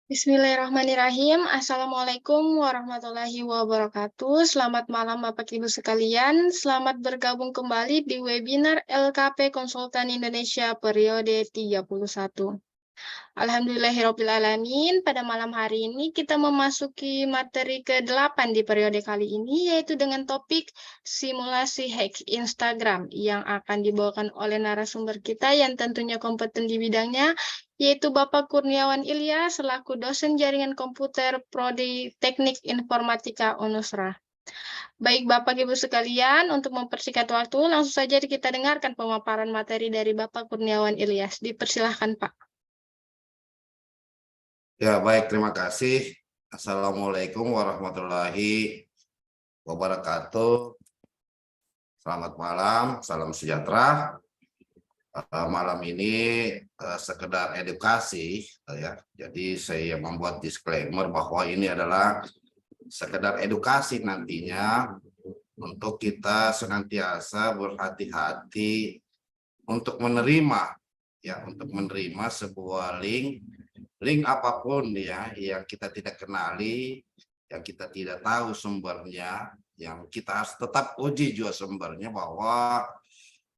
Bismillahirrahmanirrahim. Assalamualaikum warahmatullahi wabarakatuh. Selamat malam Bapak Ibu sekalian. Selamat bergabung kembali di webinar LKP Konsultan Indonesia periode 31. Alhamdulillahirrahmanirrahim. Pada malam hari ini kita memasuki materi ke-8 di periode kali ini, yaitu dengan topik simulasi hack Instagram yang akan dibawakan oleh narasumber kita yang tentunya kompeten di bidangnya, yaitu Bapak Kurniawan Ilyas selaku dosen jaringan komputer Prodi Teknik Informatika Unusra. Baik Bapak Ibu sekalian, untuk mempersingkat waktu, langsung saja kita dengarkan pemaparan materi dari Bapak Kurniawan Ilyas. Dipersilahkan Pak. Ya, baik, terima kasih. Assalamualaikum warahmatullahi wabarakatuh. Selamat malam, salam sejahtera. Malam ini sekedar edukasi, ya. Jadi saya membuat disclaimer bahwa ini adalah sekedar edukasi nantinya untuk kita senantiasa berhati-hati untuk menerima, ya, untuk menerima sebuah link apapun ya yang kita tidak kenali, yang kita tidak tahu sumbernya, yang kita harus tetap uji juga sumbernya, bahwa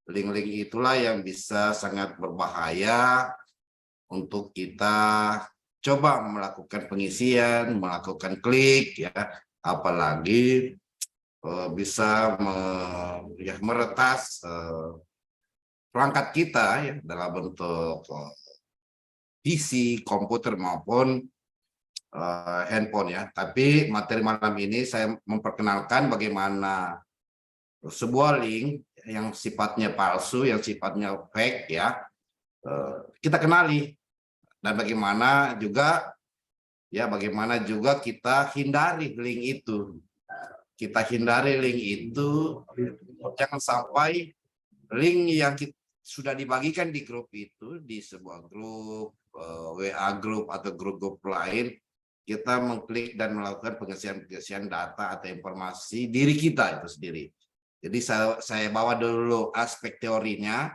link-link itulah yang bisa sangat berbahaya untuk kita coba melakukan pengisian, melakukan klik ya, apalagi bisa meretas perangkat kita ya dalam bentuk PC, komputer maupun handphone ya. Tapi materi malam ini saya memperkenalkan bagaimana sebuah link yang sifatnya palsu, yang sifatnya fake ya, kita kenali, dan bagaimana juga kita hindari link itu. Kita hindari link itu, jangan sampai link yang sudah dibagikan di grup itu, di sebuah grup, WA grup atau grup-grup lain, kita mengklik dan melakukan pengisian data atau informasi diri kita itu sendiri. Jadi saya bawa dulu aspek teorinya,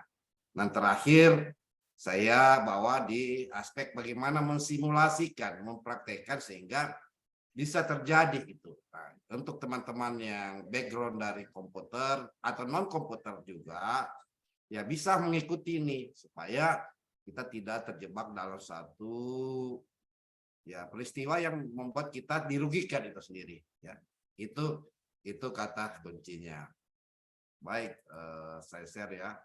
dan terakhir saya bawa di aspek bagaimana mensimulasikan, mempraktekkan sehingga bisa terjadi itu. Nah, untuk teman-teman yang background dari komputer atau non komputer juga, ya bisa mengikuti ini supaya kita tidak terjebak dalam satu ya peristiwa yang membuat kita dirugikan itu sendiri ya. Itu kata kuncinya. Baik, saya share ya.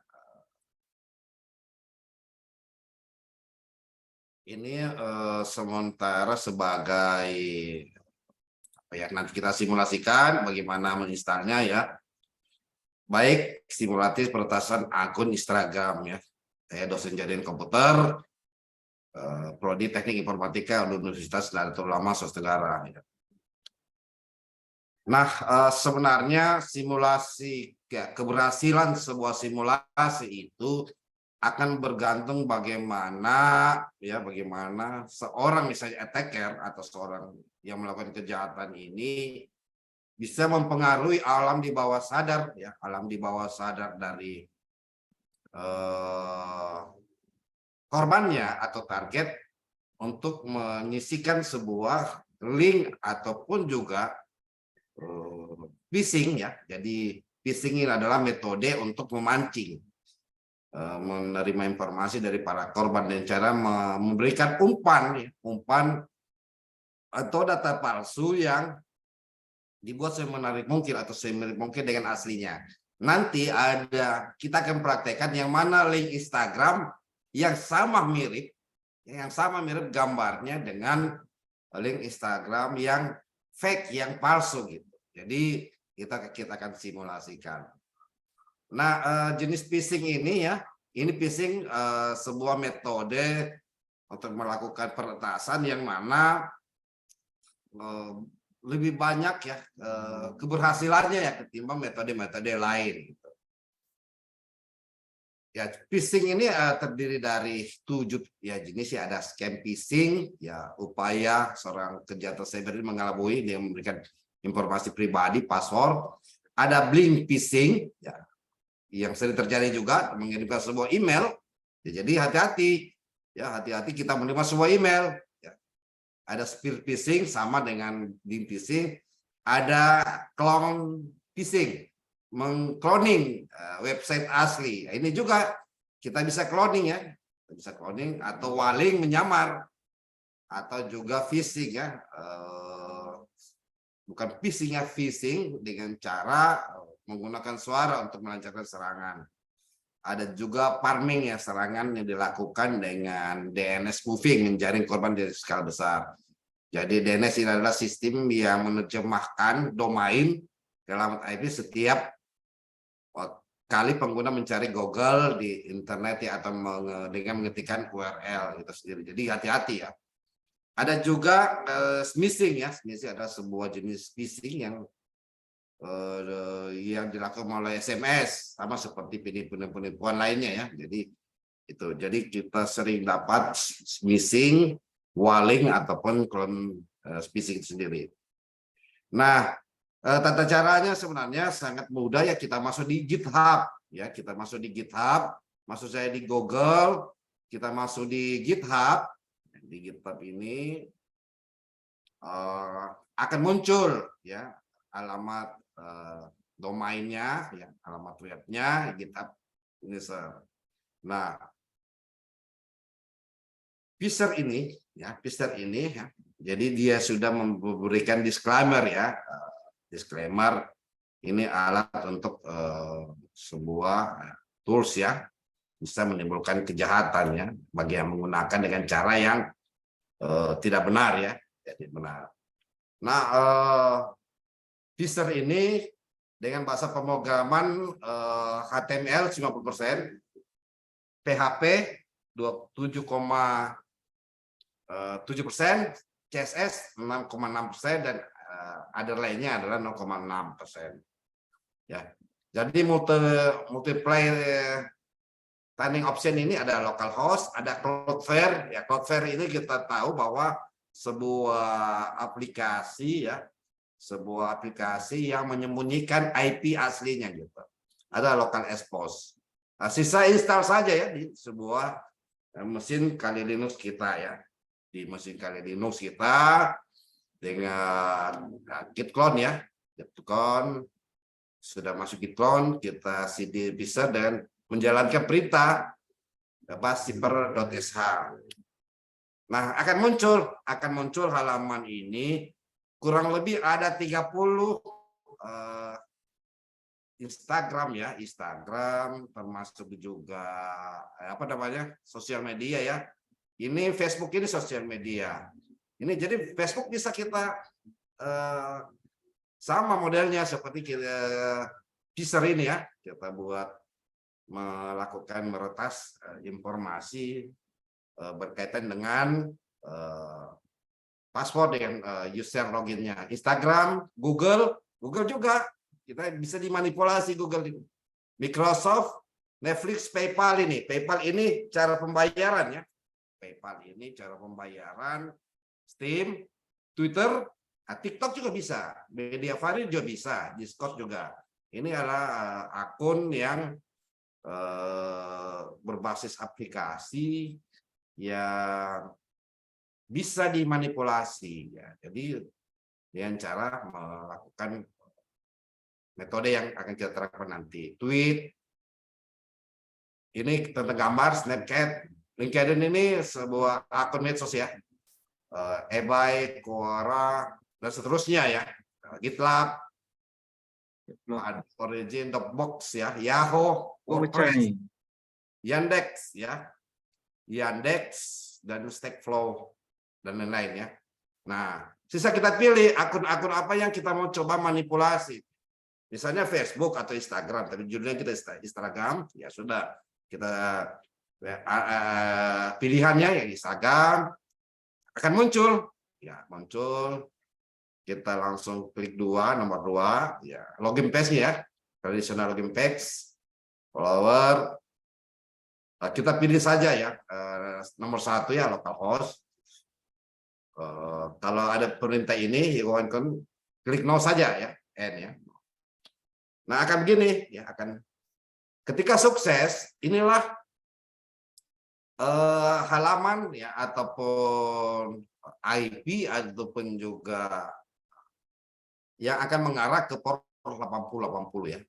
Ini sementara sebagai apa ya, nanti kita simulasikan bagaimana menginstalnya ya. Baik, simulatif peretasan akun Instagram ya. Saya dosen jaringan komputer, Prodi Teknik Informatika Universitas Nahdlatul Ulama Sulawesi Tenggara. Ya. Nah, sebenarnya simulasi ya, keberhasilan sebuah simulasi itu akan bergantung bagaimana seorang misalnya attacker atau seorang yang melakukan kejahatan ini bisa mempengaruhi alam di bawah sadar ya, alam di bawah sadar dari korbannya atau target untuk menyisikan sebuah link ataupun juga phishing ya. Jadi phishing ini adalah metode untuk memancing, menerima informasi dari para korban dengan cara memberikan umpan atau data palsu yang dibuat semenarik mungkin atau semirip mungkin dengan aslinya. Nanti kita akan praktekkan yang mana link Instagram yang sama mirip gambarnya dengan link Instagram yang fake, yang palsu gitu. Jadi kita akan simulasikan. Nah, jenis phishing ini ya, ini phishing sebuah metode untuk melakukan peretasan yang mana lebih banyak ya keberhasilannya ya ketimbang metode-metode lain. Gitu. Ya, phishing ini terdiri dari 7 ya jenis ya. Ada scam phishing, ya upaya seorang kejahatan cyber mengelabui dia memberikan informasi pribadi, password. Ada blink phishing, ya, yang sering terjadi juga mengirimkan sebuah email. Ya, jadi hati-hati kita menerima sebuah email. Ya. Ada spear phishing sama dengan dim phishing, ada clone phishing, mengcloning website asli. Ini juga kita bisa cloning ya, bisa cloning atau waling menyamar, atau juga phishing ya, bukan phishing ya, phishing dengan cara menggunakan suara untuk melancarkan serangan. Ada juga farming ya, serangan yang dilakukan dengan DNS spoofing, menjaring korban di skala besar. Jadi DNS ini adalah sistem yang menerjemahkan domain ke alamat IP setiap kali pengguna mencari Google di internet ya, atau dengan mengetikkan URL itu sendiri. Jadi hati-hati ya. Ada juga smishing ya. Smishing adalah sebuah jenis phishing yang dilakukan oleh SMS, sama seperti penipuan lainnya ya. Jadi kita sering dapat smishing, waling ataupun clone phishing itu sendiri. Nah, tata caranya sebenarnya sangat mudah ya. Kita masuk di GitHub ya, kita masuk di GitHub, maksud saya di Google, kita masuk di GitHub. Di GitHub ini akan muncul ya alamat domainnya ya, alamat webnya GitHub ini. Nah, Pfizer ini ya, jadi dia sudah memberikan disclaimer ya, disclaimer ini alat untuk sebuah tools ya, bisa menimbulkan kejahatan ya bagi yang menggunakan dengan cara yang tidak benar ya, jadi benar. Nah, Pfizer ini dengan bahasa pemrograman HTML 90%, PHP 27,7%, CSS 6,6%, dan other lainnya adalah 0,6%. Ya, jadi multiplayer timing option ini ada localhost, ada Cloudflare. Ya, Cloudflare ini kita tahu bahwa sebuah aplikasi ya, sebuah aplikasi yang menyembunyikan IP aslinya gitu. Ada local expose. Nah, sisa install saja ya di sebuah mesin Kali Linux kita ya. Di mesin Kali Linux kita dengan git clone ya. Git clone sudah masuk git clone, kita cd bisa dan menjalankan perintah zipper.sh. Nah, akan muncul halaman ini, kurang lebih ada 30 Instagram ya, Instagram termasuk juga sosial media ya. Ini Facebook ini sosial media. Ini jadi Facebook bisa kita sama modelnya seperti Pfizer ini ya, kita buat melakukan meretas informasi berkaitan dengan password dengan user loginnya. Instagram, Google juga kita bisa dimanipulasi Google ini. Microsoft, Netflix, PayPal ini cara pembayaran ya. PayPal ini cara pembayaran, Steam, Twitter, TikTok juga bisa, Mediafire juga bisa, Discord juga. Ini adalah akun yang berbasis aplikasi yang bisa dimanipulasi ya. Jadi dengan cara melakukan metode yang akan kita terapkan nanti. Tweet ini tentang gambar, Snapchat, LinkedIn ini sebuah akun medsos ya. eBay, Quora dan seterusnya ya. GitLab, Origin, Dropbox ya, Yahoo, WordPress, Yandex ya, dan Stackflow dan lain-lain ya. Nah, sisa kita pilih akun-akun apa yang kita mau coba manipulasi. Misalnya Facebook atau Instagram, tapi judulnya kita Instagram, ya sudah kita pilihannya yang Instagram akan muncul, ya muncul. Kita langsung klik nomor 2, ya login page ya, tradisional login page, follower. Kita pilih saja ya nomor 1 ya localhost. Kalau ada perintah ini, klik no saja ya, N ya. Nah akan begini ya, akan ketika sukses inilah halaman ya ataupun IP ataupun juga yang akan mengarah ke port 8080 ya.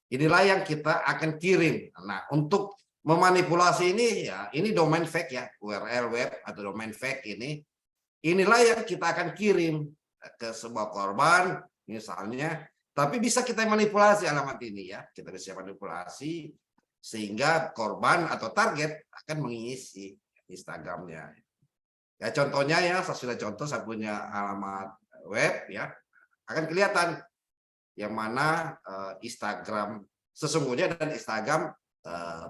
Inilah yang kita akan kirim. Nah, untuk memanipulasi ini ya, ini domain fake ya, URL web atau domain fake ini. Inilah yang kita akan kirim ke sebuah korban misalnya, tapi bisa kita manipulasi alamat ini ya. Kita bisa manipulasi sehingga korban atau target akan mengisi Instagramnya. Ya contohnya ya, saya sudah contoh, saya punya alamat web ya, akan kelihatan yang mana Instagram sesungguhnya dan Instagram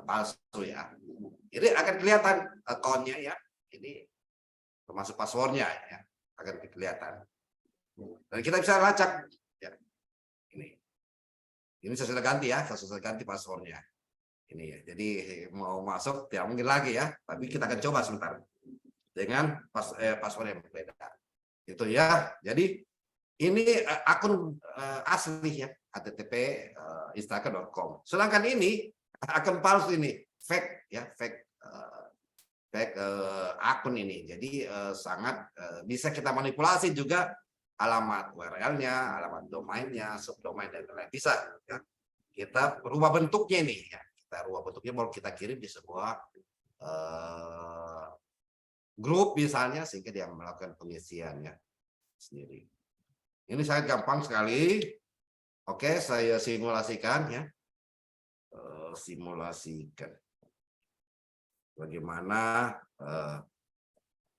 palsu ya. Jadi akan kelihatan akunnya ya, ini termasuk passwordnya ya, akan kelihatan. Dan kita bisa lacak ya. Ini saya sudah ganti ya, saya sudah ganti passwordnya. Ini ya, jadi mau masuk tidak mungkin lagi ya, tapi kita akan coba sebentar dengan password yang berbeda. Itu ya. Jadi ini akun asli ya, http instagram.com. Sedangkan ini akun palsu ini, fake ya, fake akun ini. Jadi sangat bisa kita manipulasi juga alamat URL-nya, alamat domainnya, subdomain dan lain-lain. Bisa ya. Kita rubah bentuknya ini ya. Kita rubah bentuknya baru kita kirim di sebuah grup misalnya sehingga dia melakukan pengisiannya sendiri. Ini sangat gampang sekali. Oke, saya simulasikan ya. Simulasikan. Bagaimana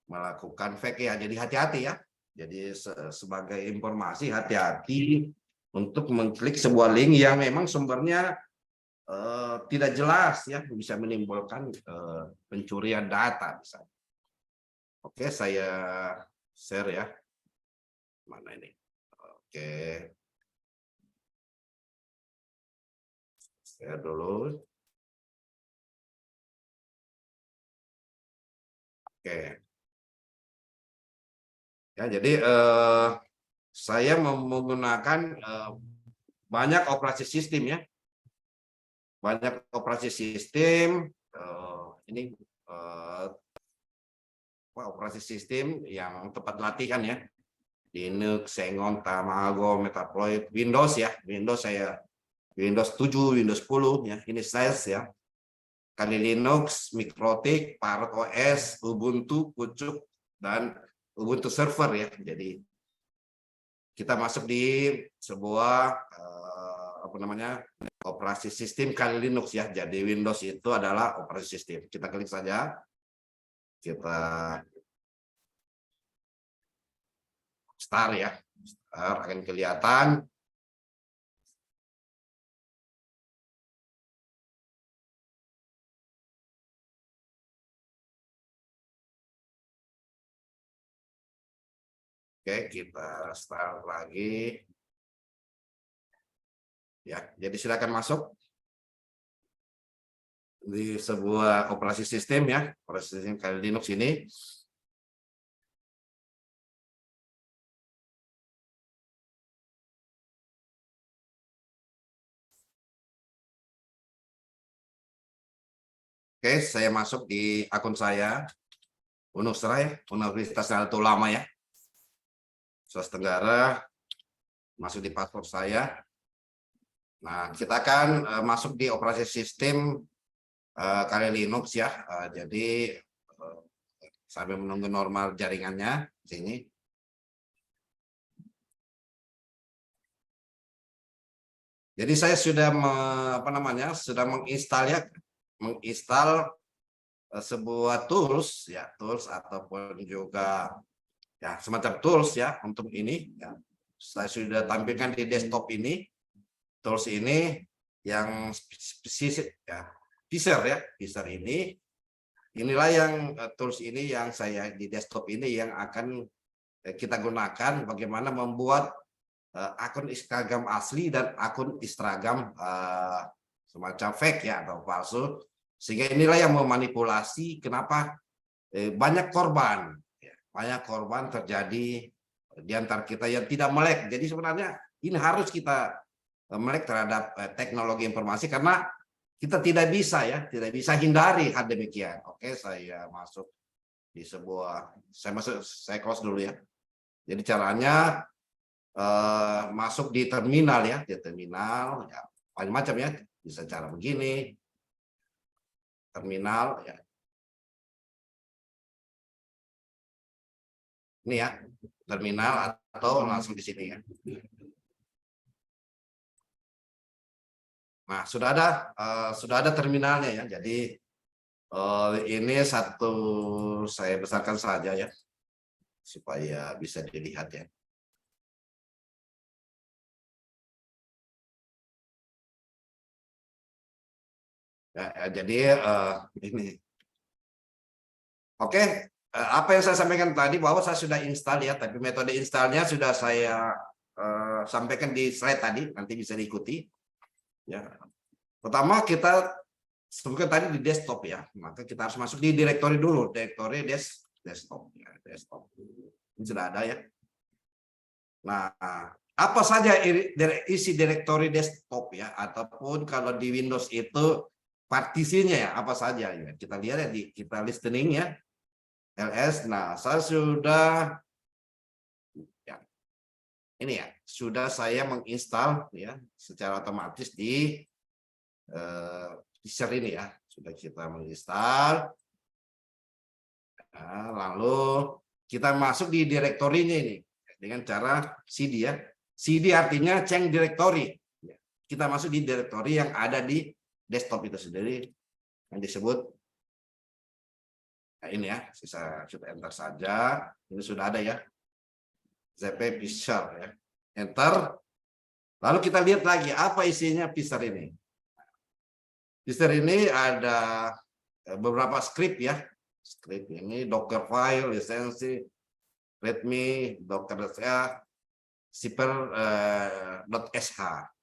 melakukan fake ya. Jadi hati-hati ya. Jadi sebagai informasi hati-hati untuk mengklik sebuah link yang memang sumbernya tidak jelas ya, bisa menimbulkan pencurian data misalnya. Oke, saya share ya. Mana ini? Oke. Share dulu. Oke. Ya, jadi saya menggunakan banyak operasi sistem ya. Banyak operasi sistem ini operasi sistem yang tempat latihan ya. Linux, Xenon, Tamago, Metasploit, Windows ya. Windows saya Windows 7, Windows 10 ya. Ini saya ya. Kali Linux, Mikrotik, Parrot OS, Ubuntu, Pucuk dan Ubuntu Server ya. Jadi kita masuk di sebuah apa namanya? Operasi sistem Kali Linux ya. Jadi Windows itu adalah operasi sistem. Kita klik saja. Kita start ya. Start akan kelihatan. Oke, kita start lagi. Ya, jadi silakan masuk di sebuah operasi sistem ya, operasi sistem Kali Linux ini. Oke, saya masuk di akun saya, Unusra ya, Universitas Nahdlatul Ulama ya, Sulawesi Tenggara, masuk di password saya. Nah, kita akan masuk di operasi sistem Kali Linux ya. Jadi sambil menunggu normal jaringannya sini. Jadi saya sudah sudah menginstal ya, sebuah tools ya, tools ataupun juga ya semacam tools ya untuk ini ya. Saya sudah tampilkan di desktop ini. Tools ini yang spesifik ya, Pfizer ini. Inilah yang tools ini yang saya di desktop ini yang akan kita gunakan bagaimana membuat akun Instagram asli dan akun Instagram semacam fake ya atau palsu, sehingga inilah yang memanipulasi kenapa banyak korban terjadi di antara kita yang tidak melek. Jadi sebenarnya ini harus kita melek terhadap teknologi informasi karena kita tidak bisa ya, tidak bisa hindari hal demikian. Oke, saya masuk di sebuah, saya close dulu ya. Jadi caranya masuk di terminal ya, di terminal ya, macam-macam ya, bisa cara begini, terminal ya. Ini ya, terminal atau langsung di sini ya. Nah, sudah ada terminalnya ya. Jadi ini satu saya besarkan saja ya, supaya bisa dilihat ya. Jadi ini. Oke, apa yang saya sampaikan tadi bahwa saya sudah install ya, tapi metode installnya sudah saya sampaikan di slide tadi, nanti bisa diikuti. Ya, pertama kita sebutkan tadi di desktop ya, maka kita harus masuk di direktori dulu, direktori desktop ya, desktop. Ini sudah ada ya. Nah, apa saja isi direktori desktop ya, ataupun kalau di Windows itu partisinya ya, apa saja ya. Kita lihat ya di kita listening ya, ls. Nah, saya sudah ya, ini ya, sudah saya menginstal ya secara otomatis di Pfizer ini ya, sudah kita menginstal. Nah, lalu kita masuk di direktorinya ini dengan cara cd ya. cd artinya change directory. Kita masuk di direktori yang ada di desktop itu sendiri yang disebut. Nah, ini ya, saya enter saja. Ini sudah ada ya. ZP Pfizer ya. Enter. Lalu kita lihat lagi apa isinya Pfizer ini. Pfizer ini ada beberapa script ya. Script ini Docker file, lisensi, readme, docker.sh, zipper.sh.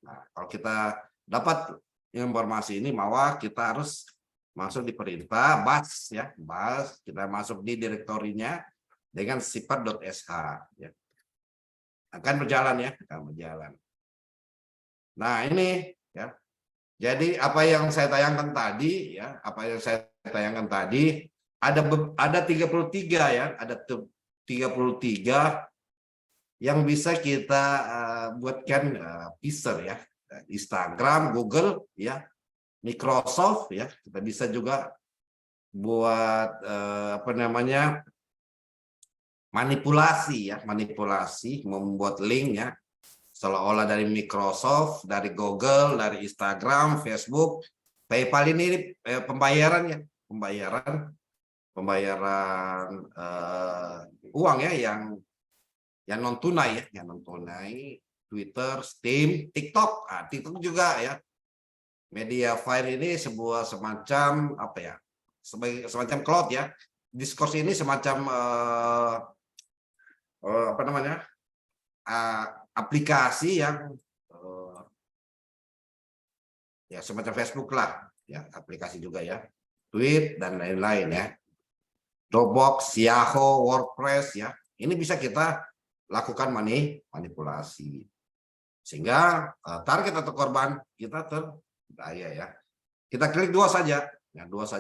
Nah, kalau kita dapat informasi ini, bahwa kita harus masuk di perintah bash ya, bash, kita masuk di direktorinya dengan zipper.sh ya. Akan berjalan ya, akan berjalan. Nah, ini ya. Jadi apa yang saya tayangkan tadi ya, ada 33 ya, ada 33 yang bisa kita buatkan Pfizer ya. Instagram, Google ya, Microsoft ya, kita bisa juga buat apa namanya, manipulasi ya, manipulasi membuat link ya, seolah-olah dari Microsoft, dari Google, dari Instagram, Facebook, PayPal ini pembayaran ya, pembayaran uang ya, yang non tunai ya, yang non tunai, Twitter, Steam, TikTok. Nah, TikTok juga ya. Media file ini sebuah semacam apa ya? Semacam cloud ya. Discourse ini semacam apa namanya? Aplikasi yang ya semacam Facebook lah, ya, aplikasi juga ya. Tweet dan lain-lain ya. Dropbox, Yahoo, WordPress ya. Ini bisa kita lakukan manipulasi. Sehingga target atau korban kita terdaya ya. Kita klik dua saja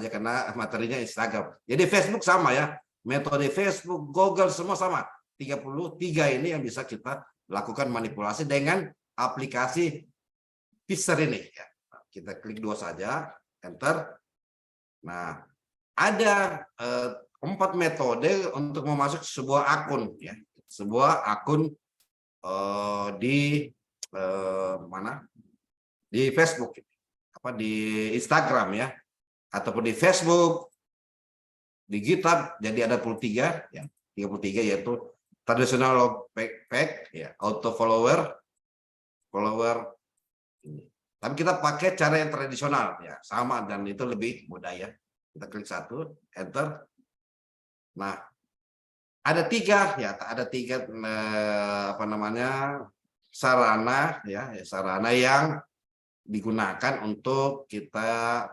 karena materinya Instagram. Jadi Facebook sama ya. Metode Facebook, Google semua sama. 33 ini yang bisa kita lakukan manipulasi dengan aplikasi Pfizer ini ya. Kita klik dua saja, enter. Nah, ada 4 metode untuk memasuk sebuah akun ya. Sebuah akun di mana, di Facebook, apa di Instagram ya, ataupun di Facebook, di GitHub. Jadi ada 33 ya, 33 yaitu traditional pack ya, auto follower ini. Tapi kita pakai cara yang tradisional ya, sama, dan itu lebih mudah ya. Kita klik satu, enter. Nah, ada tiga apa namanya, sarana ya, sarana yang digunakan untuk kita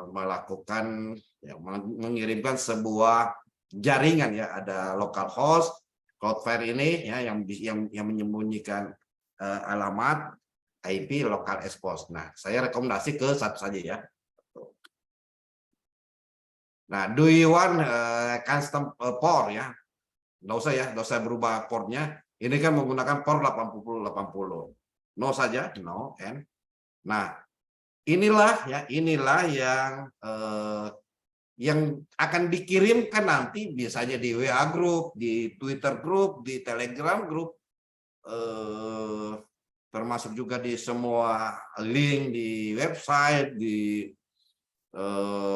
melakukan ya, mengirimkan sebuah jaringan ya. Ada localhost, Cloudflare ini ya, yang menyembunyikan alamat, IP local expose. Nah, saya rekomendasi ke satu saja ya. Nah, do you want custom port ya? Nggak usah ya, nggak usah berubah portnya. Ini kan menggunakan port 8080. No saja, no and. Nah, inilah yang akan dikirimkan nanti biasanya di WA group, di Twitter group, di Telegram group, termasuk juga di semua link di website, di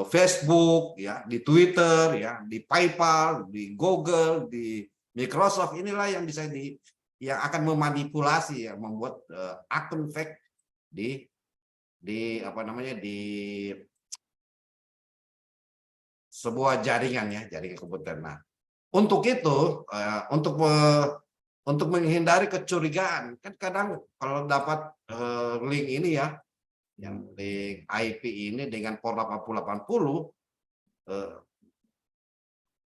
Facebook, ya, di Twitter, ya, di PayPal, di Google, di Microsoft. Inilah yang bisa yang akan memanipulasi, ya, membuat akun fake di apa namanya, di sebuah jaringan, ya, jaringan komputer. Nah, untuk itu, untuk menghindari kecurigaan, kan kadang kalau dapat link ini ya, yang link IP ini dengan port 8080,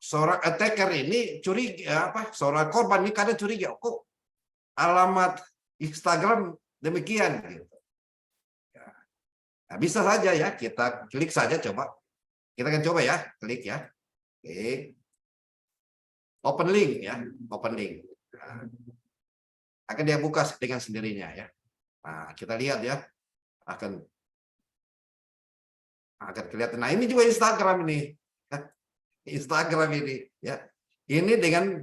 seorang attacker ini curiga, seorang korban ini kadang curiga, kok alamat Instagram demikian gitu. Nah, bisa saja ya, kita klik saja, coba. Kita akan coba ya, klik ya. Oke. Open link ya, open link. Nah, akan dia buka dengan sendirinya ya. Nah, kita lihat ya, akan kelihatan. Nah, ini juga Instagram ini. Instagram ini ya. Ini dengan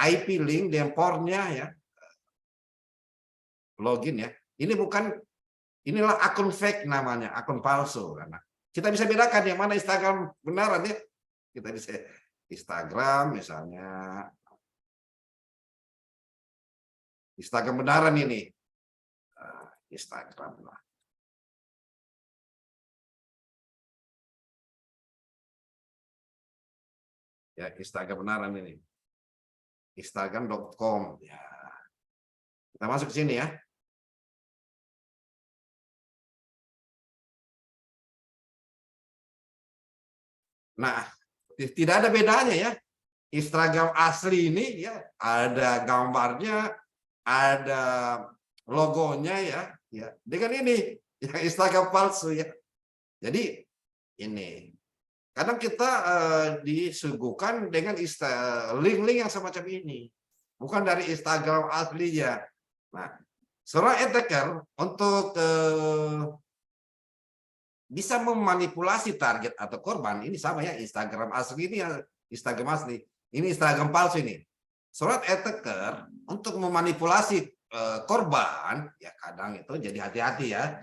IP link dengan portnya ya. Login ya. Ini bukan, inilah akun fake namanya, akun palsu. Karena kita bisa bedakan yang mana Instagram benaran ya. Kita bisa Instagram misalnya. Instagram benaran ini. Instagram lah. Ya, Instagram benaran ini. Instagram.com ya. Kita masuk ke sini ya. Nah, tidak ada bedanya ya. Instagram asli ini ya, ada gambarnya, ada logonya ya, ya. Dengan ini ya, Instagram palsu ya. Jadi ini kadang kita disuguhkan dengan link-link yang semacam ini, bukan dari Instagram aslinya. Nah, seorang attacker untuk bisa memanipulasi target atau korban, ini sama ya, Instagram asli ini ya, Instagram asli, ini Instagram palsu ini. Seorang attacker untuk memanipulasi korban, ya kadang itu jadi hati-hati ya.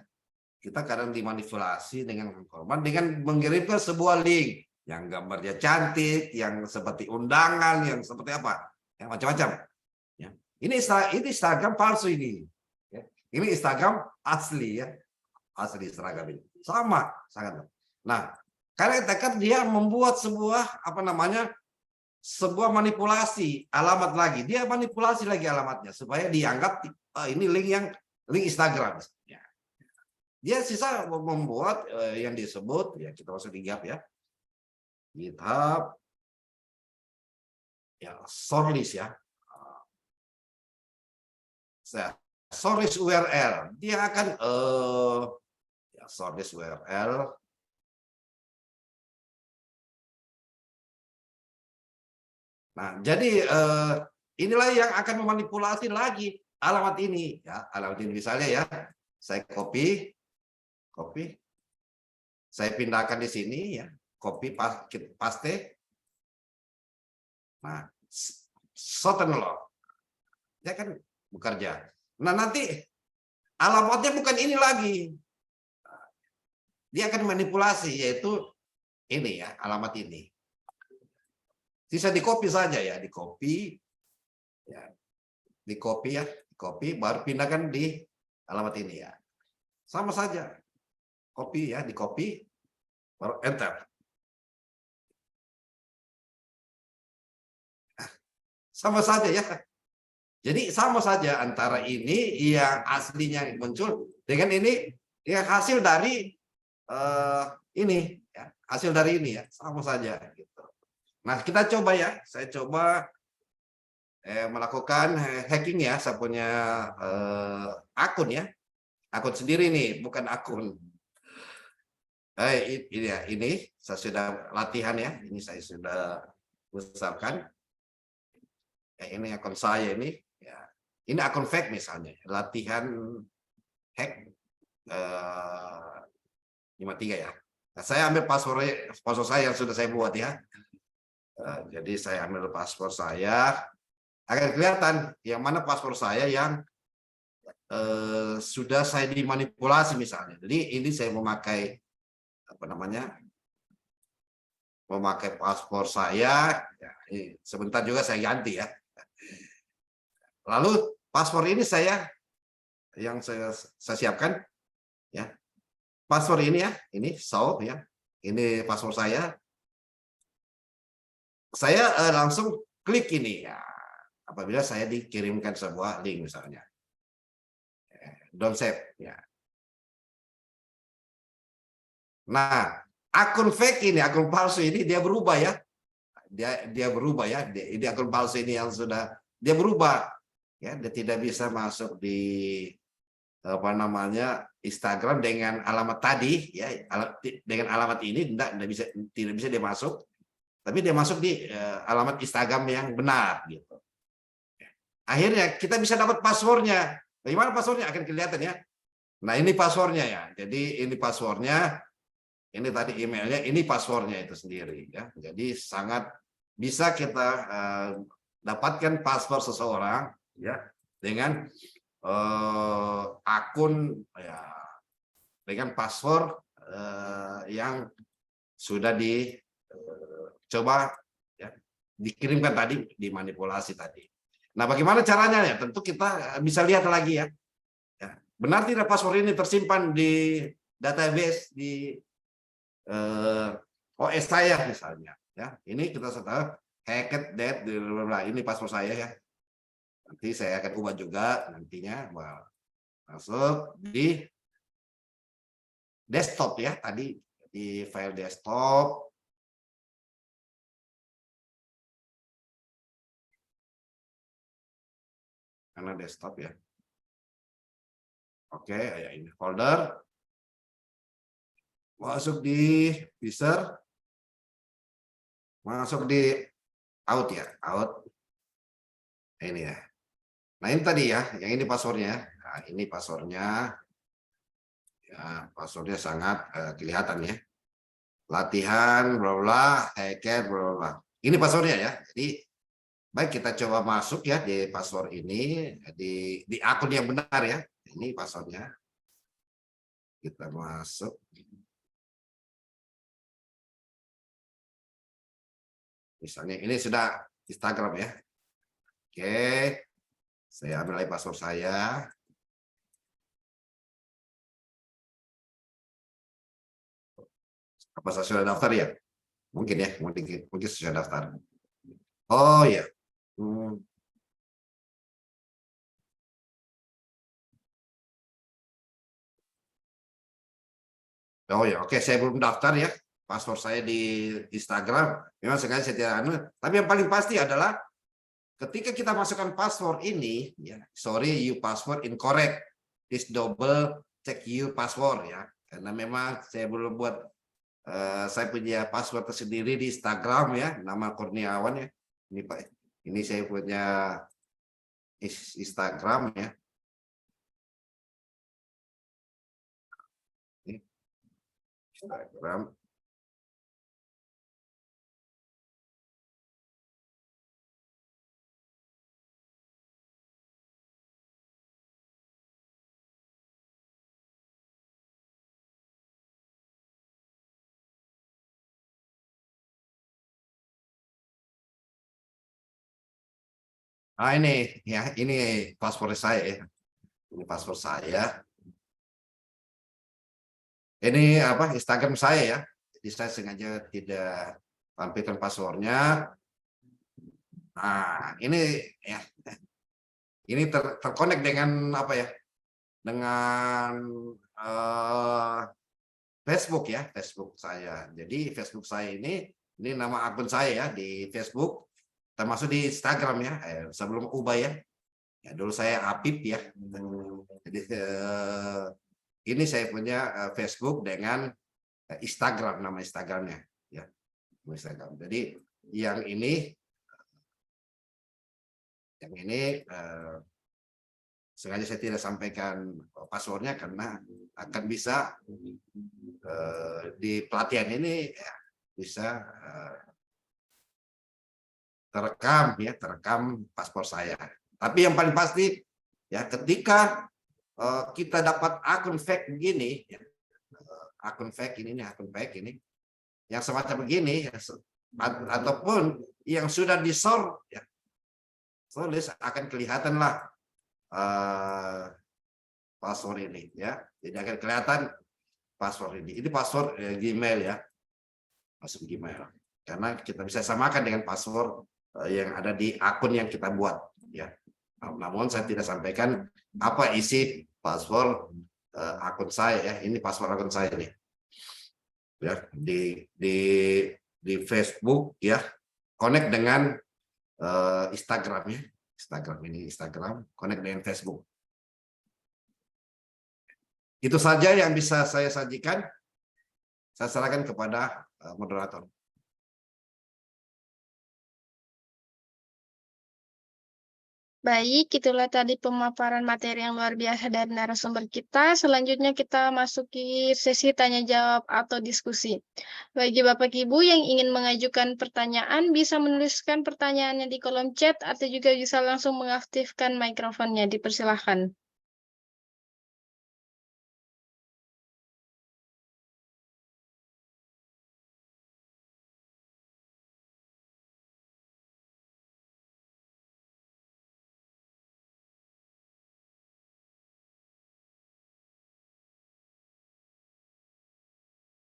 Kita kadang dimanipulasi dengan korban dengan mengirimkan sebuah link yang gambarnya cantik, yang seperti undangan, yang seperti apa, yang macam-macam. Ya. Ini Instagram palsu ini. Ya. Ini Instagram asli ya, asli Instagram ini sama sangat. Nah, karena attacker dia membuat sebuah apa namanya, sebuah manipulasi alamat lagi. Dia manipulasi lagi alamatnya supaya dianggap ini link Instagram. Ya. Dia sisa membuat yang disebut ya, kita masuk di GitHub ya. GitHub ya, shortlist ya. Shortlist URL. Dia akan ya, shortlist URL. Nah, jadi inilah yang akan memanipulasi lagi alamat ini ya, alamat ini misalnya ya. Saya copy, saya pindahkan di sini ya, copy paste. Nah, certain law, dia kan bekerja. Nah, nanti alamatnya bukan ini lagi, dia akan manipulasi, yaitu ini ya, alamat ini. Bisa di copy saja ya, di copy ya, di copy ya, copy baru pindahkan di alamat ini ya, sama saja. Copy ya, di copy baru enter. Sama saja ya. Jadi sama saja antara ini yang aslinya muncul dengan ini yang hasil dari ini ya, hasil dari ini ya, sama saja gitu. Nah, kita coba ya. Saya coba melakukan hacking ya, saya punya akun ya. akun sendiri nih, bukan akun. Ini ya, ini saya sudah latihan ya. Ini saya sudah besarkan. Ini akun saya ini. Ya. Ini akun fake misalnya. Latihan hack 53 ya. Nah, saya ambil password saya yang sudah saya buat ya. Jadi saya ambil password saya. Akan kelihatan yang mana password saya yang sudah saya dimanipulasi misalnya. Jadi ini saya memakai apa namanya, memakai paspor saya ya, sebentar juga saya ganti ya. Lalu paspor ini saya yang saya siapkan ya, paspor ini ya, ini ya, ini paspor saya langsung klik ini ya, apabila saya dikirimkan sebuah link misalnya, don't save ya. Nah, akun fake ini, akun palsu ini dia berubah ya. Dia berubah ya. Ini akun palsu ini yang sudah dia berubah ya, dia tidak bisa masuk di apa namanya Instagram dengan alamat tadi ya, dengan alamat ini tidak bisa dia masuk. Tapi dia masuk di alamat Instagram yang benar gitu. Akhirnya kita bisa dapat passwordnya. Bagaimana passwordnya akan kelihatan ya. Nah, ini passwordnya ya. Jadi ini passwordnya. Ini tadi emailnya, ini passwordnya itu sendiri ya. Jadi sangat bisa kita dapatkan password seseorang ya dengan akun ya, dengan password yang sudah dicoba ya, dikirimkan tadi, dimanipulasi tadi. Nah, bagaimana caranya ya? Tentu kita bisa lihat lagi ya. Benar tidak password ini tersimpan di database di OS saya misalnya ya, ini kita sudah hacked that ini password saya ya, nanti saya akan ubah juga nantinya, masuk di desktop ya, tadi di file desktop karena desktop ya. Oke, ya ini folder. Masuk di user, masuk di out ya, out. Ini ya. Nah, ini tadi ya, yang ini passwordnya. Nah, ini passwordnya. Ya, passwordnya sangat kelihatan ya. Latihan, bla bla, hacker, bla bla. Ini passwordnya ya. Jadi baik kita coba masuk ya di password ini di akun yang benar ya. Ini passwordnya. Kita masuk. Misalnya ini sudah Instagram ya. Oke. Saya ambil lagi password saya. Apa saya sudah daftar ya? Mungkin ya, mungkin sudah daftar. Oh ya. Oh ya, oke, saya belum daftar ya. Password saya di Instagram. Memang sengaja saya tidak. Tapi yang paling pasti adalah ketika kita masukkan password ini, ya, sorry, you password incorrect. Please double check your password ya. Karena memang saya belum buat, saya punya password tersendiri di Instagram ya, nama Kurniawan ya. Ini Pak, ini saya punya Instagram ya. Instagram. Ah, ini ya, ini password saya ya. Ini password saya. Ini apa Instagram saya ya. Jadi saya sengaja tidak tampilkan passwordnya. Nah, ini ya. Ini terkonek dengan apa ya? Dengan Facebook ya, Facebook saya. Jadi Facebook saya ini nama akun saya ya di Facebook, termasuk di Instagram ya. Sebelum ubah ya. Ya, dulu saya Apip ya. Jadi ini saya punya Facebook dengan Instagram, nama Instagramnya ya, Instagram. Jadi yang ini sengaja saya tidak sampaikan passwordnya karena akan bisa di pelatihan ini ya, bisa terekam paspor saya. Tapi yang paling pasti ya ketika kita dapat akun fake begini, ya, akun fake ini, yang semacam begini, ya, ataupun yang sudah disor, ya, tulis akan kelihatanlah password ini, ya. Jadi akan kelihatan password ini. Ini password Gmail ya, password Gmail. Karena kita bisa samakan dengan password yang ada di akun yang kita buat, ya. Namun saya tidak sampaikan apa isi password akun saya ya. Ini password akun saya nih. Ya, di Facebook ya. Connect dengan Instagram ya. Instagram, connect dengan Facebook. Itu saja yang bisa saya sajikan. Saya serahkan kepada moderator. Baik, itulah tadi pemaparan materi yang luar biasa dari narasumber kita. Selanjutnya kita masuki sesi tanya jawab atau diskusi. Bagi Bapak Ibu yang ingin mengajukan pertanyaan, bisa menuliskan pertanyaannya di kolom chat atau juga bisa langsung mengaktifkan mikrofonnya. Dipersilahkan.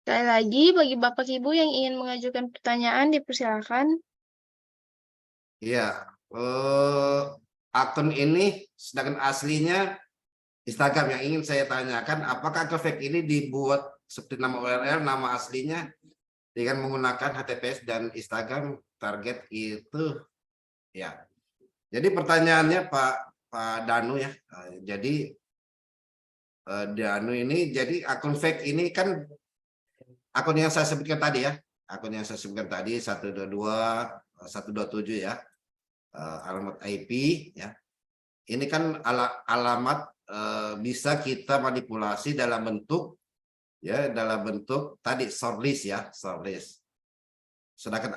Sekali lagi, bagi Bapak Ibu yang ingin mengajukan pertanyaan, dipersilakan. Iya, akun ini sedangkan aslinya Instagram. Yang ingin saya tanyakan, apakah akun fake ini dibuat seperti nama URL, nama aslinya dengan menggunakan HTTPS dan Instagram target itu ya. Jadi pertanyaannya Pak Danu ya. Jadi Danu ini jadi akun fake ini kan akun yang saya sebutkan tadi ya. Akun yang saya sebutkan tadi 122 127 ya. Alamat IP ya. Ini kan alamat bisa kita manipulasi dalam bentuk ya, dalam bentuk tadi shortlist ya, shortlist. Sedangkan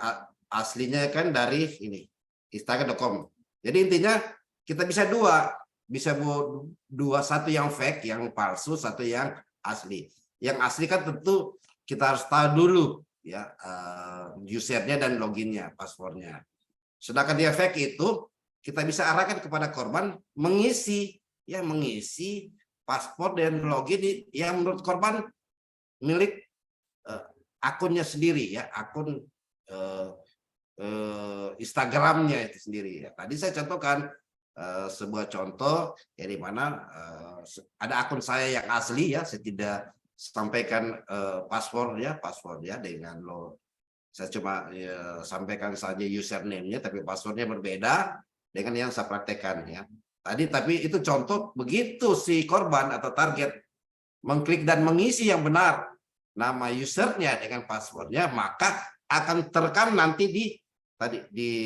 aslinya kan dari ini instagram.com. Jadi intinya kita bisa dua, satu yang fake, yang palsu, satu yang asli. Yang asli kan tentu kita harus tahu dulu ya usernya dan loginnya, passwordnya. Sedangkan dia fake itu kita bisa arahkan kepada korban mengisi paspor dan login yang menurut korban milik akunnya sendiri ya, akun Instagramnya itu sendiri ya. Tadi saya contohkan sebuah contoh ya, di mana ada akun saya yang asli ya, saya tidak sampaikan password ya dengan saya cuma sampaikan saja username-nya, tapi passwordnya berbeda dengan yang saya praktekkan ya. Tapi itu contoh begitu si korban atau target mengklik dan mengisi yang benar nama usernya dengan passwordnya, maka akan terekam nanti di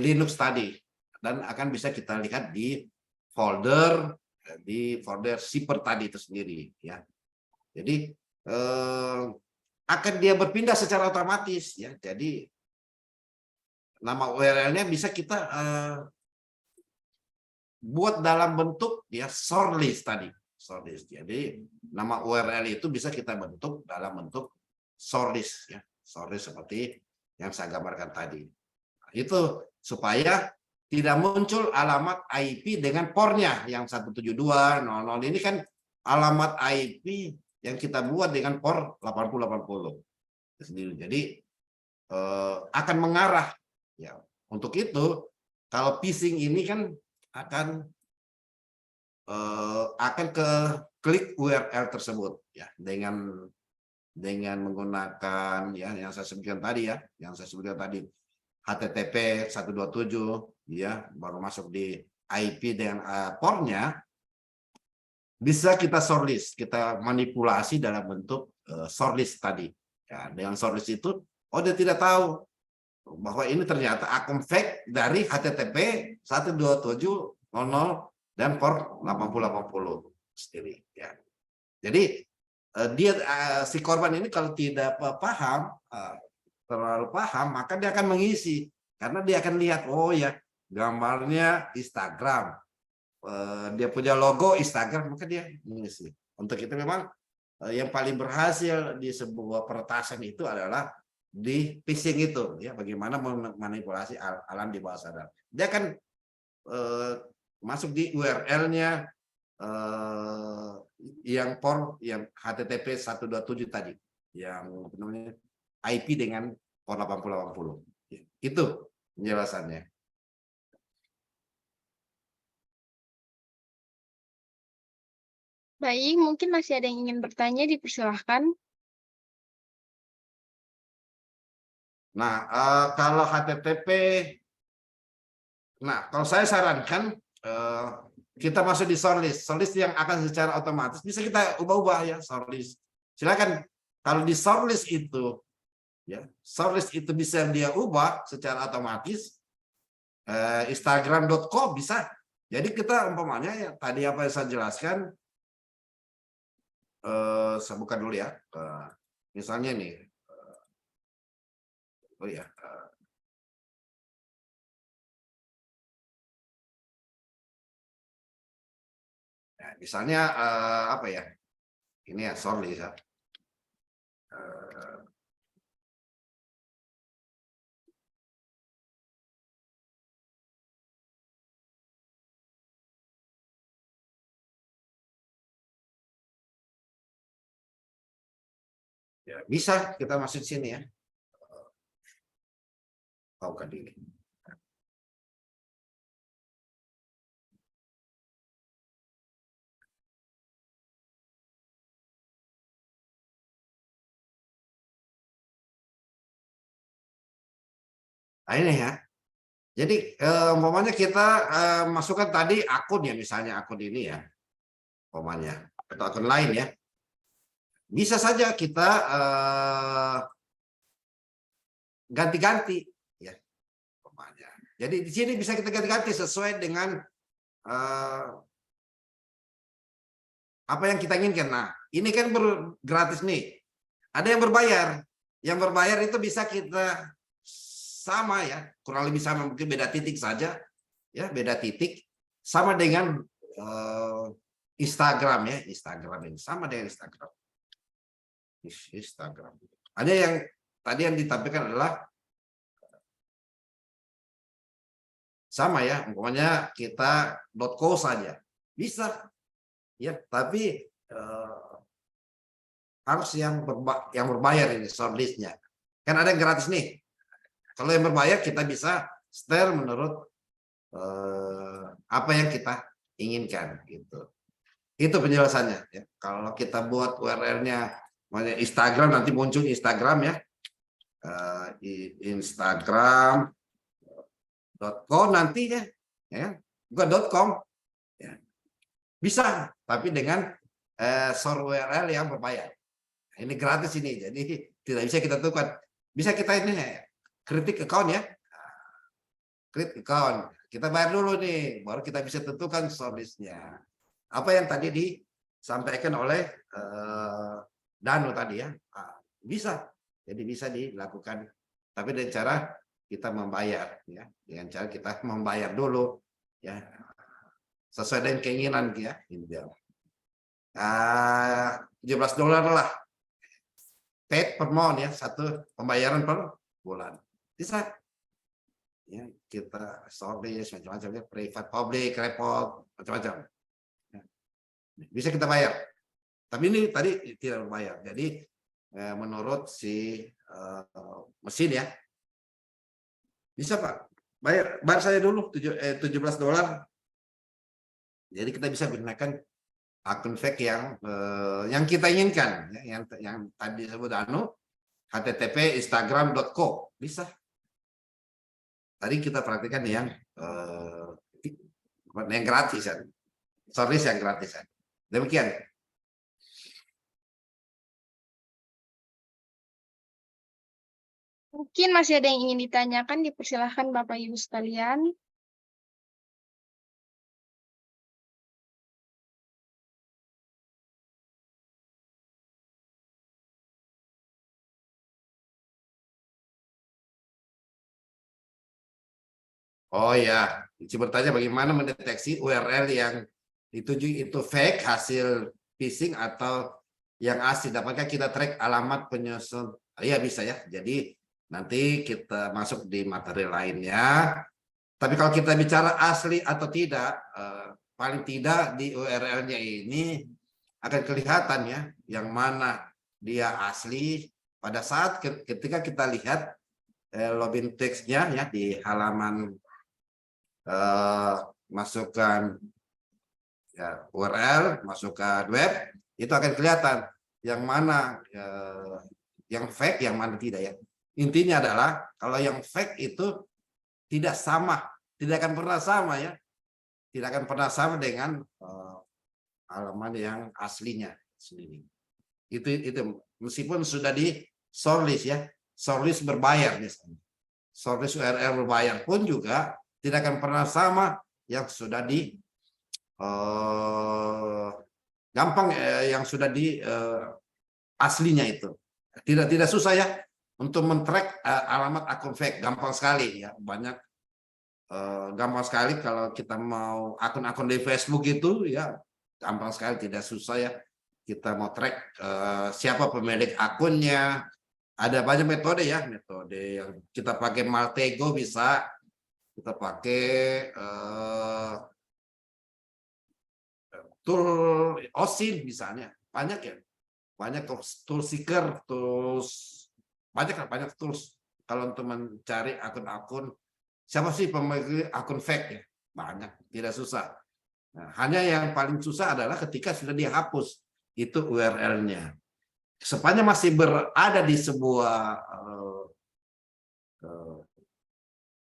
Linux tadi, dan akan bisa kita lihat di folder zipper tadi itu sendiri ya. Jadi akan dia berpindah secara otomatis ya. Jadi nama URL-nya bisa kita buat dalam bentuk ya shortlist tadi. Shortlist. Jadi nama URL itu bisa kita bentuk dalam bentuk shortlist ya. Shortlist seperti yang saya gambarkan tadi. Itu supaya tidak muncul alamat IP dengan pornya yang 172.00 ini kan alamat IP yang kita buat dengan port 8080 sendiri. Jadi akan mengarah ya. Untuk itu kalau phishing ini kan akan ke klik URL tersebut ya, dengan menggunakan ya yang saya sebutkan tadi HTTP 127 ya, baru masuk di IP dengan portnya, bisa kita shortlist, kita manipulasi dalam bentuk shortlist tadi. Ya, dengan shortlist itu, oh dia tidak tahu bahwa ini ternyata akun fake dari HTTP 127.00 dan port 8080 sendiri. Ya. Jadi dia si korban ini kalau tidak paham, terlalu paham, maka dia akan mengisi karena dia akan lihat, oh ya gambarnya Instagram. Dia punya logo Instagram, maka dia mengisi. Untuk itu memang yang paling berhasil di sebuah peretasan itu adalah di phishing itu, ya, bagaimana memanipulasi alam di bawah sadar. Dia akan masuk di URL-nya yang port yang HTTP 127 tadi, yang namanya IP dengan port 8080. Itu penjelasannya. Baik, mungkin masih ada yang ingin bertanya, dipersilahkan. Nah, kalau HTTP, nah kalau saya sarankan kita masuk di shortlist, shortlist yang akan secara otomatis bisa kita ubah-ubah ya shortlist. Silakan kalau di shortlist itu, ya shortlist itu bisa dia ubah secara otomatis. Instagram.com bisa. Jadi kita umpamanya ya tadi apa yang saya jelaskan. Saya buka dulu ya, misalnya nih, oh ya, misalnya apa ya, ini ya sorry ya, ya bisa kita masuk sini ya, bukan ini. Nah ini ya. Jadi umpamanya kita masukkan tadi akun ya, misalnya akun ini ya, umpamanya atau akun lain ya. Bisa saja kita ganti-ganti ya, umpamanya. Jadi di sini bisa kita ganti-ganti sesuai dengan apa yang kita inginkan. Nah, ini kan gratis nih. Ada yang berbayar. Yang berbayar itu bisa kita sama ya, kurang lebih sama, mungkin beda titik saja. Ya, beda titik. Sama dengan Instagram ya, Instagram ini sama dengan Instagram. Instagram. Ada yang tadi yang ditampilkan adalah sama ya, umpamanya kita .co saja. Bisa. Ya, tapi harus yang berbayar ini shortlistnya. Kan ada yang gratis nih. Kalau yang berbayar kita bisa setel menurut apa yang kita inginkan gitu. Itu penjelasannya ya. Kalau kita buat URL-nya Instagram, nanti muncul Instagram ya. Instagram.co nanti ya. Bukan .com. Ya. Bisa, tapi dengan source URL yang berbayar. Ini gratis ini, jadi tidak bisa kita tentukan. Bisa kita ini kritik account ya, create account. Kita bayar dulu nih, baru kita bisa tentukan shortlistnya. Apa yang tadi disampaikan oleh Danu tadi ya, bisa. Jadi bisa dilakukan, tapi dengan cara kita membayar ya, dengan cara kita membayar dulu ya, sesuai dengan keinginan ya. $17 lah. Paid per month ya, satu pembayaran per bulan. Bisa ya, kita shortlist macam-macam ya, private, public, report, macam-macam. Ya. Bisa kita bayar. Tapi ini tadi tidak berbayar. Jadi menurut si mesin ya. Bisa Pak. Bayar saya dulu $17. Jadi kita bisa gunakan akun fake yang kita inginkan, ya, yang tadi disebut http instagram.co bisa. Tadi kita perhatikan yang yang gratisan, service yang gratisan. Demikian. Mungkin masih ada yang ingin ditanyakan, dipersilahkan Bapak Ibu sekalian. Oh ya, Cici bertanya bagaimana mendeteksi URL yang dituju itu fake, hasil phishing atau yang asli. Dapatkah kita track alamat penyusun? Iya bisa ya. Jadi nanti kita masuk di materi lainnya. Tapi kalau kita bicara asli atau tidak, paling tidak di URL-nya ini akan kelihatan ya, yang mana dia asli pada saat ketika kita lihat login text-nya ya di halaman masukkan ya, URL, masukkan web, itu akan kelihatan yang mana yang fake, yang mana tidak ya. Intinya adalah kalau yang fake itu tidak sama, tidak akan pernah sama ya, tidak akan pernah sama dengan halaman yang aslinya sendiri. Itu meskipun sudah di shortlist ya, shortlist berbayar misalnya, shortlist URL berbayar pun juga tidak akan pernah sama yang sudah di gampang yang sudah di aslinya itu. Tidak susah ya untuk men-track alamat akun fake, gampang sekali ya, banyak gampang sekali kalau kita mau akun-akun di Facebook itu ya, gampang sekali, tidak susah ya. Kita mau track siapa pemilik akunnya, ada banyak metode ya, metode yang kita pakai Maltego bisa, kita pakai tool OSINT misalnya, banyak ya, banyak tool seeker, tools, banyak tools kalau untuk mencari akun-akun siapa sih pemilik akun fake ya, banyak, tidak susah. Nah, hanya yang paling susah adalah ketika sudah dihapus itu URL-nya. Sepanjang masih berada di sebuah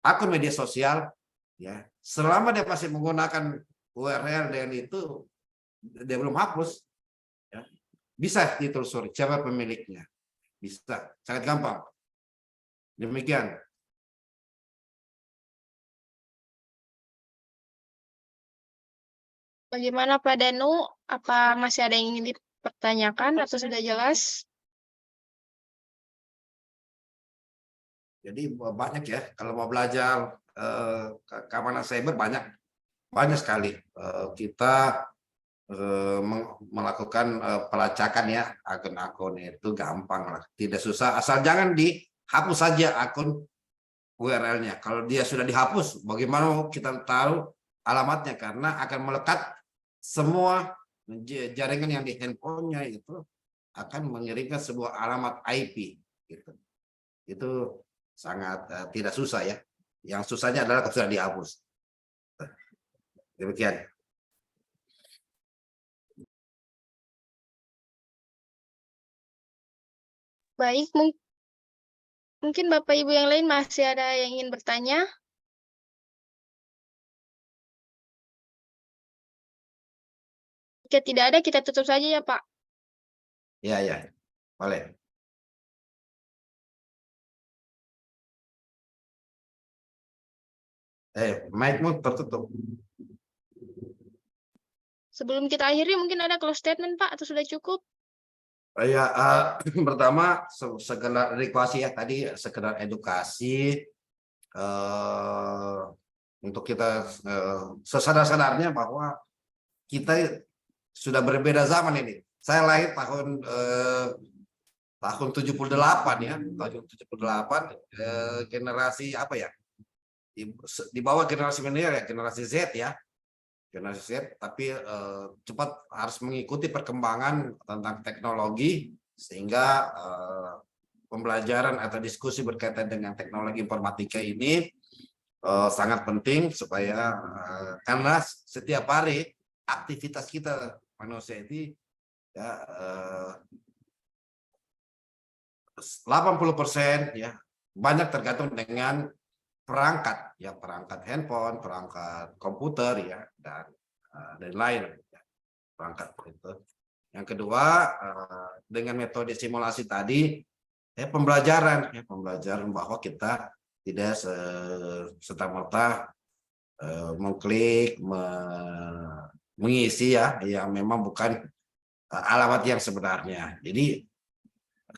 akun media sosial ya, selama dia masih menggunakan URL dengan itu, dia belum hapus ya, bisa ditelusuri siapa pemiliknya, bisa, sangat gampang. Demikian. Bagaimana Pak Danu? Apa masih ada yang ingin dipertanyakan atau sudah jelas? Jadi banyak ya, kalau mau belajar keamanan cyber banyak sekali. Kita melakukan pelacakan ya akun-akun itu gampang lah, tidak susah, asal jangan dihapus saja akun URL-nya. Kalau dia sudah dihapus, bagaimana kita tahu alamatnya? Karena akan melekat semua jaringan yang di handphonenya itu akan mengirimkan sebuah alamat IP. Gitu. Itu sangat tidak susah ya. Yang susahnya adalah kalau sudah dihapus. Demikian. Baik, mungkin Bapak Ibu yang lain masih ada yang ingin bertanya? Jika tidak ada, kita tutup saja ya Pak. Ya, ya. Boleh. Mic-mu tertutup. Sebelum kita akhiri, mungkin ada close statement Pak, atau sudah cukup? Ya, pertama sekedar edukasi ya, tadi sekedar edukasi untuk kita sesadar-sadarnya bahwa kita sudah berbeda zaman ini. Saya lahir tahun 78 ya, tahun 78 generasi apa ya? Di bawah generasi milenial ya, generasi Z ya. Generasi Z, tapi cepat harus mengikuti perkembangan tentang teknologi sehingga pembelajaran atau diskusi berkaitan dengan teknologi informatika ini sangat penting supaya karena setiap hari aktivitas kita manusia ini ya 80% ya banyak tergantung dengan perangkat, ya perangkat handphone, perangkat komputer, ya dan lain, perangkat itu. Yang kedua, dengan metode simulasi tadi, pembelajaran bahwa kita tidak serta-merta mengklik, mengisi ya yang memang bukan alamat yang sebenarnya. Jadi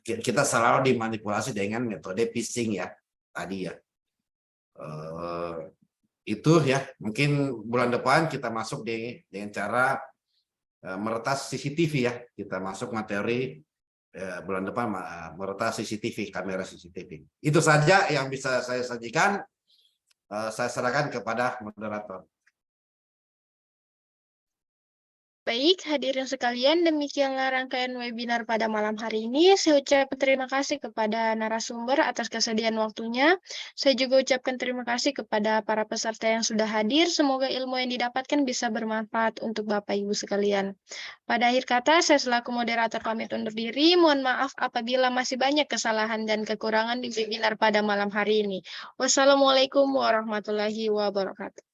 kita selalu dimanipulasi dengan metode phishing ya tadi ya. Itu ya mungkin bulan depan kita masuk dengan cara meretas CCTV ya. Kita masuk materi bulan depan meretas CCTV, kamera CCTV. Itu saja yang bisa saya sajikan. Saya serahkan kepada moderator. Baik, hadirin sekalian, demikianlah rangkaian webinar pada malam hari ini. Saya ucapkan terima kasih kepada narasumber atas kesediaan waktunya. Saya juga ucapkan terima kasih kepada para peserta yang sudah hadir. Semoga ilmu yang didapatkan bisa bermanfaat untuk Bapak Ibu sekalian. Pada akhir kata, saya selaku moderator pamit undur diri. Mohon maaf apabila masih banyak kesalahan dan kekurangan di webinar pada malam hari ini. Wassalamualaikum warahmatullahi wabarakatuh.